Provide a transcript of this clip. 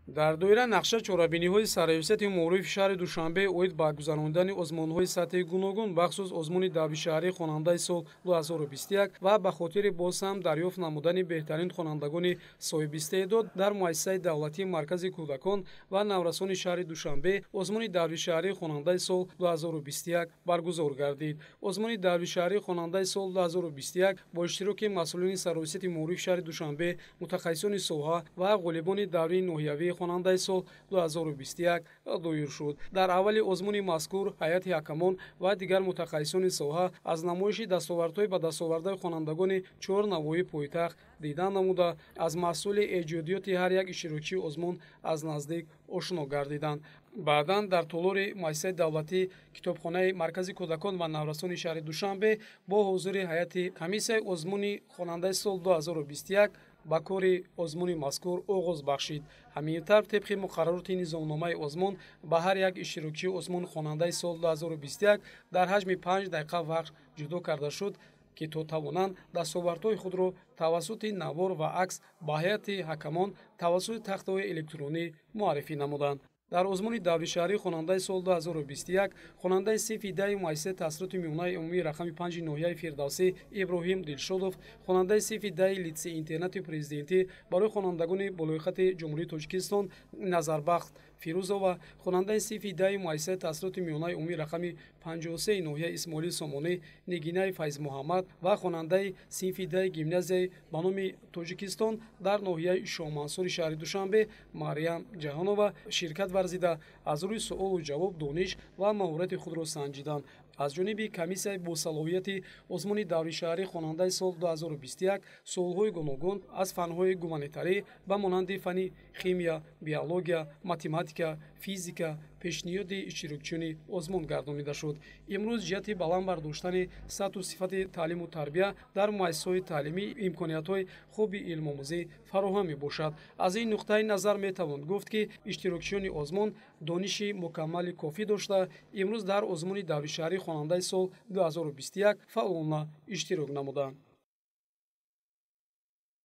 дар доира нақша чорабиниҳои саррависияти маърифи шаҳри Душанбе оид ба гузарондани озмонҳои сатҳии гуногун бахусус озмуни давлишаҳрии хонандаи сол 2021 ва ба хотири боз ҳам дарёфт намудани беҳтарин хонандагони соҳибистеъдод дар муассисаи давлатии маркази кӯдакон ва наврасони шаҳри Душанбе озмуни давлишаҳрии хонандаи сол 2021 баргузор гардид. Озмуни давлишаҳрии хонандаи сол 2021 бо иштироки масъулини саррависияти маърифи шаҳри Душанбе, мутахассисони соҳа ва ғолибони даврии ноҳиявии хонандаи сол 2021 доир шуд. Дар аввали озмуни мазкур ҳайати ҳакамон ва дигар мутахассисони соҳа аз намоиши дастовардҳои ба дастовардаи хонандагони 4 навоии пойтахт дидан намуда, аз маҳсули эҷодиёти ҳар як иштирокчии озмун аз наздик ошно гардиданд. баъдан дар толори муассисаи давлатии китобхонаи маркази кӯдакон ва наврасони шаҳри Душанбе бо ҳузури ҳайати комиссияи озмуни хонандаи сол 2021 ба кори озмуни мазкур оғоз бахшид. ҳамин тарб табқи муқаррароти низомномаи озмун ба ҳар як иштирокчии озмун хонандаи сол 2021 дар ҳаҷми 5 дақиқа вақт ҷудо карда шуд, ки то тавонанд дастовардҳои худро тавассути навор ва акс ба ҳайати ҳакамон тавассути тахтаҳои электронӣ муаррифӣ намуданд. дар озмуни давлишаҳрии хонандаи сол 2021 хонандаи синфи даи муассисаи таҳсилоти миёнаи умумии рақами 5 ноҳияи Фирдавсӣ Иброҳим Дилшодов, хонандаи синфи даи литсеи интернати президентӣ барои хонандагони болоихати ҷумҳурии Тоҷикистон Назарбахт Фирӯзова, хонандаи синфи даи муассисаи таҳсилоти миёнаи умумии рақами 53 ноҳияи Исмоилӣ Сомонӣ Нигинаи Файзмуҳаммад ва хонандаи синфи даи гимназияи ба номи Тоҷикистон дар ноҳияи Шоҳмансури шаҳри Душанбе Марьям Ҷаҳонова ширкат варзида, аз рӯи суолу ҷавоб дониш ва маҳорати худро санҷиданд. аз ҷониби комиссияи босалоҳияти озмуни давлишаҳрии хонандаи сол 2021 суолҳои гуногун аз фанҳои гуманитарӣ ба монанди фани химия, биология, математика, физика пешниҳоди иштирокчиёни озмун гардонида шуд. имрӯз ҷиҳати баланд бардоштани сатҳу сифати таълиму тарбия дар муассисаҳои таълимӣ имкониятҳои хуби илмомӯзӣ фароҳам мебошад. аз ин нуқтаи назар метавон гуфт, ки иштирокчиёни озмун дониши мукаммали кофӣ дошта имрӯз дар озмуни давлишаҳрии хонандаи сол 2021 фаъолона иштирок намуданд.